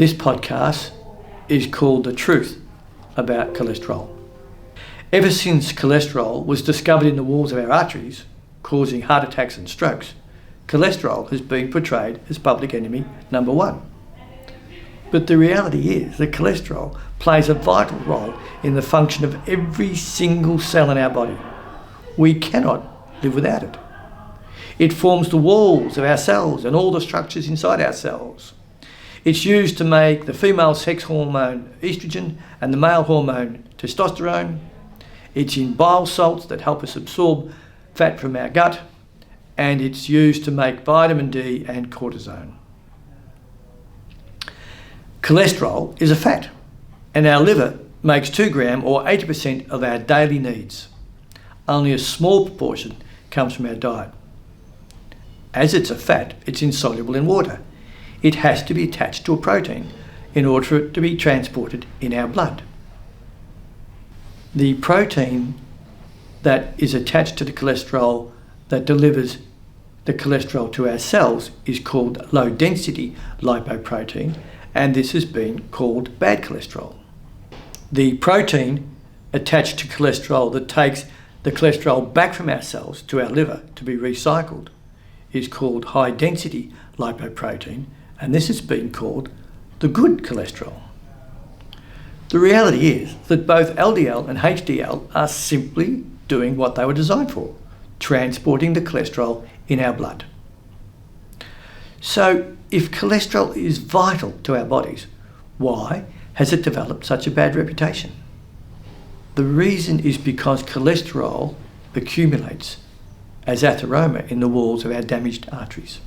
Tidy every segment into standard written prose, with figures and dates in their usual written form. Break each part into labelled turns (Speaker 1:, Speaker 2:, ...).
Speaker 1: This podcast is called The Truth About Cholesterol. Ever since cholesterol was discovered in the walls of our arteries, causing heart attacks and strokes, cholesterol has been portrayed as public enemy number one. But the reality is that cholesterol plays a vital role in the function of every single cell in our body. We cannot live without it. It forms the walls of our cells and all the structures inside our cells. It's used to make the female sex hormone estrogen and the male hormone testosterone. It's in bile salts that help us absorb fat from our gut, and it's used to make vitamin D and cortisone. Cholesterol is a fat, and our liver makes 2 grams or 80% of our daily needs. Only a small proportion comes from our diet. As it's a fat, it's insoluble in water. It has to be attached to a protein in order for it to be transported in our blood. The protein that is attached to the cholesterol that delivers the cholesterol to our cells is called low-density lipoprotein, and this has been called bad cholesterol. The protein attached to cholesterol that takes the cholesterol back from our cells to our liver to be recycled is called high-density lipoprotein, and this has been called the good cholesterol. The reality is that both LDL and HDL are simply doing what they were designed for, transporting the cholesterol in our blood. So if cholesterol is vital to our bodies, why has it developed such a bad reputation? The reason is because cholesterol accumulates as atheroma in the walls of our damaged arteries,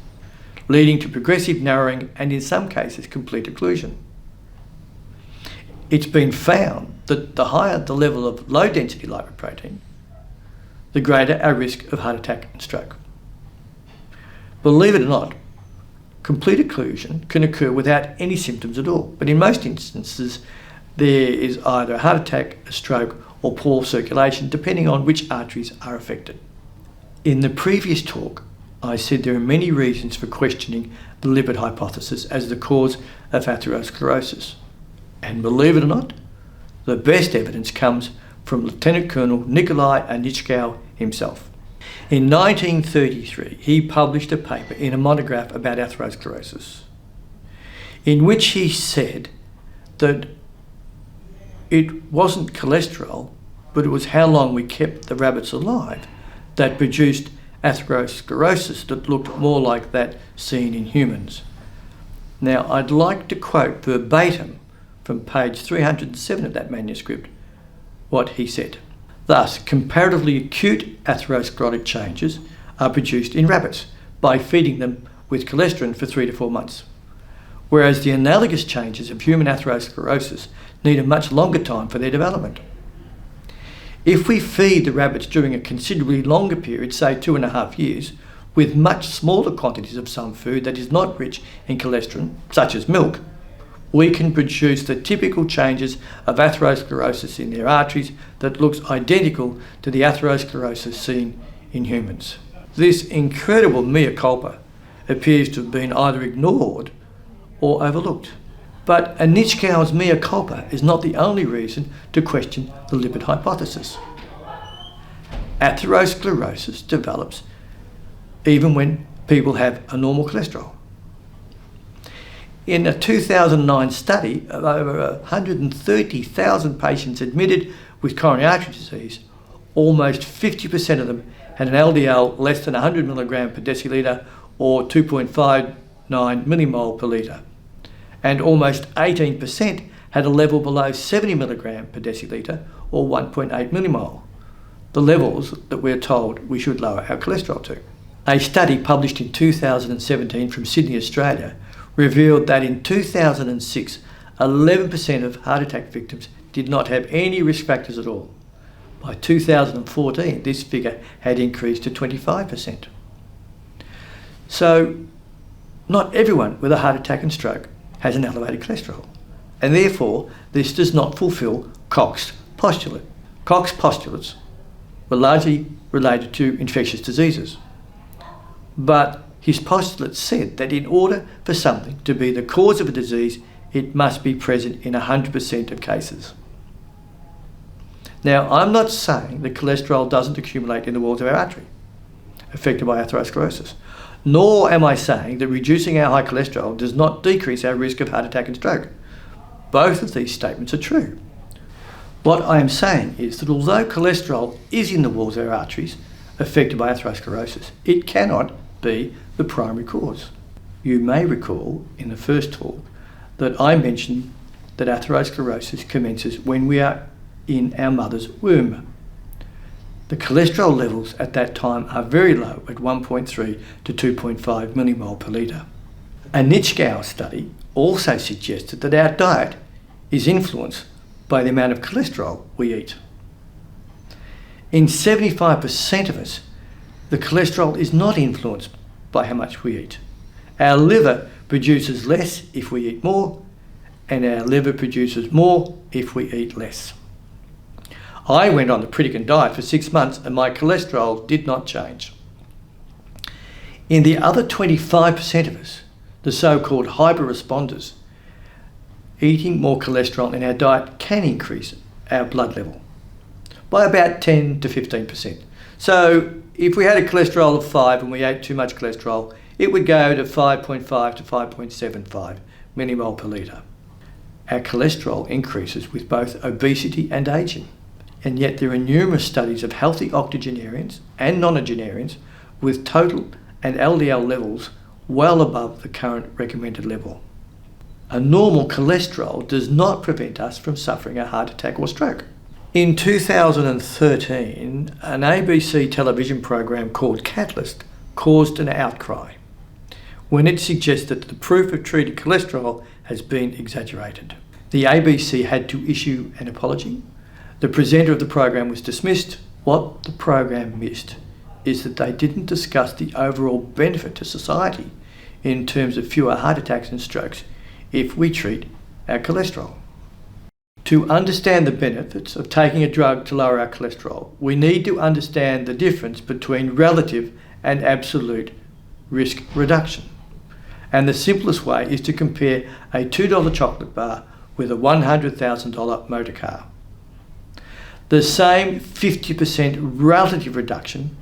Speaker 1: leading to progressive narrowing and in some cases complete occlusion. It's been found that the higher the level of low density lipoprotein, the greater our risk of heart attack and stroke. Believe it or not, complete occlusion can occur without any symptoms at all, but in most instances there is either a heart attack, a stroke or poor circulation depending on which arteries are affected. In the previous talk, I said there are many reasons for questioning the lipid hypothesis as the cause of atherosclerosis. And believe it or not, the best evidence comes from Lieutenant Colonel Nikolai Anichkow himself. In 1933, he published a paper in a monograph about atherosclerosis, in which he said that it wasn't cholesterol, but it was how long we kept the rabbits alive that produced atherosclerosis that looked more like that seen in humans. Now, I'd like to quote verbatim from page 307 of that manuscript what he said. Thus, comparatively acute atherosclerotic changes are produced in rabbits by feeding them with cholesterol for 3 to 4 months, whereas the analogous changes of human atherosclerosis need a much longer time for their development. If we feed the rabbits during a considerably longer period, say 2.5 years, with much smaller quantities of some food that is not rich in cholesterol, such as milk, we can produce the typical changes of atherosclerosis in their arteries that looks identical to the atherosclerosis seen in humans. This incredible mea culpa appears to have been either ignored or overlooked. But Anichkow's mea culpa is not the only reason to question the lipid hypothesis. Atherosclerosis develops even when people have a normal cholesterol. In a 2009 study of over 130,000 patients admitted with coronary artery disease, almost 50% of them had an LDL less than 100 milligram per decilitre or 2.59 millimole per litre, and almost 18% had a level below 70 milligram per decilitre or 1.8 millimole, the levels that we're told we should lower our cholesterol to. A study published in 2017 from Sydney, Australia, revealed that in 2006, 11% of heart attack victims did not have any risk factors at all. By 2014, this figure had increased to 25%. So, not everyone with a heart attack and stroke has an elevated cholesterol, and therefore this does not fulfil Koch's postulate. Koch's postulates were largely related to infectious diseases, but his postulate said that in order for something to be the cause of a disease, it must be present in 100% of cases. Now, I'm not saying that cholesterol doesn't accumulate in the walls of our artery, affected by atherosclerosis, nor am I saying that reducing our high cholesterol does not decrease our risk of heart attack and stroke. Both of these statements are true. What I am saying is that although cholesterol is in the walls of our arteries, affected by atherosclerosis, it cannot be the primary cause. You may recall in the first talk that I mentioned that atherosclerosis commences when we are in our mother's womb. The cholesterol levels at that time are very low at 1.3 to 2.5 millimole per litre. A Nitschgau study also suggested that our diet is influenced by the amount of cholesterol we eat. In 75% of us, the cholesterol is not influenced by how much we eat. Our liver produces less if we eat more, and our liver produces more if we eat less. I went on the Pritikin diet for 6 months and my cholesterol did not change. In the other 25% of us, the so-called hyper-responders, eating more cholesterol in our diet can increase our blood level by about 10 to 15%. So if we had a cholesterol of 5 and we ate too much cholesterol, it would go to 5.5 to 5.75 millimole per litre. Our cholesterol increases with both obesity and ageing, and yet there are numerous studies of healthy octogenarians and nonagenarians with total and LDL levels well above the current recommended level. A normal cholesterol does not prevent us from suffering a heart attack or stroke. In 2013, an ABC television program called Catalyst caused an outcry when it suggested that the proof of treated cholesterol has been exaggerated. The ABC had to issue an apology. The presenter of the program was dismissed. What the program missed is that they didn't discuss the overall benefit to society in terms of fewer heart attacks and strokes if we treat our cholesterol. To understand the benefits of taking a drug to lower our cholesterol, we need to understand the difference between relative and absolute risk reduction. And the simplest way is to compare a $2 chocolate bar with a $100,000 motor car. The same 50% relative reduction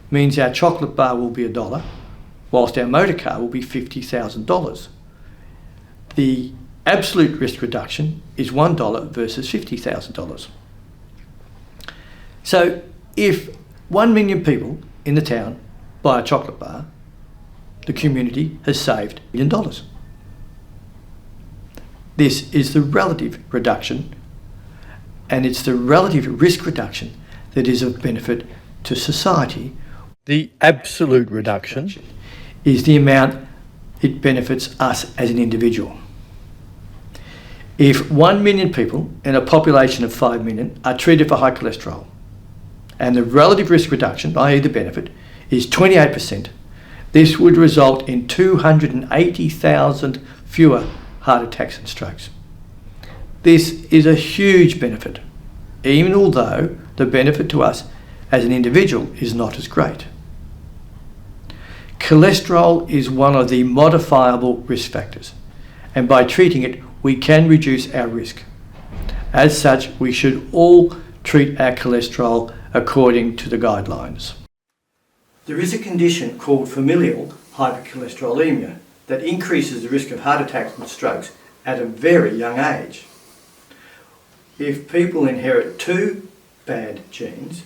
Speaker 1: means our chocolate bar will be $1, whilst our motor car will be $50,000. The absolute risk reduction is $1 versus $50,000. So if 1 million people in the town buy a chocolate bar, the community has saved $1 million. This is the relative reduction, and it's the relative risk reduction that is of benefit to society. The absolute reduction is the amount it benefits us as an individual. If 1 million people in a population of 5 million are treated for high cholesterol, and the relative risk reduction, i.e. the benefit, is 28%, this would result in 280,000 fewer heart attacks and strokes. This is a huge benefit, even although the benefit to us as an individual is not as great. Cholesterol is one of the modifiable risk factors, and by treating it, we can reduce our risk. As such, we should all treat our cholesterol according to the guidelines. There is a condition called familial hypercholesterolemia that increases the risk of heart attacks and strokes at a very young age. If people inherit 2 bad genes,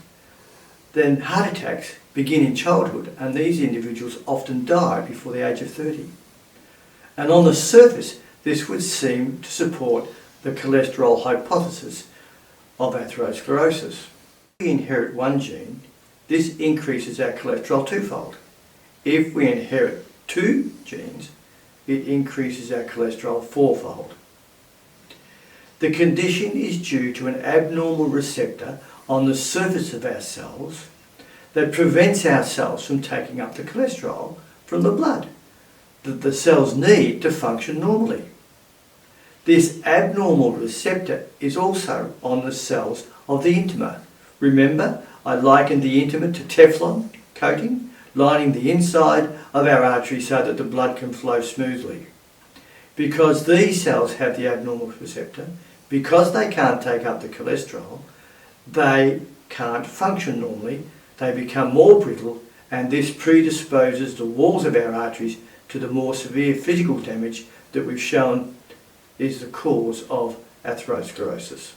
Speaker 1: then heart attacks begin in childhood, and these individuals often die before the age of 30. And on the surface, this would seem to support the cholesterol hypothesis of atherosclerosis. If we inherit 1 gene, this increases our cholesterol 2-fold. If we inherit 2 genes, it increases our cholesterol 4-fold. The condition is due to an abnormal receptor on the surface of our cells that prevents our cells from taking up the cholesterol from the blood that the cells need to function normally. This abnormal receptor is also on the cells of the intima. Remember, I likened the intima to Teflon coating, lining the inside of our artery so that the blood can flow smoothly. because these cells have the abnormal receptor, because they can't take up the cholesterol, they can't function normally, they become more brittle, and this predisposes the walls of our arteries to the more severe physical damage that we've shown is the cause of atherosclerosis.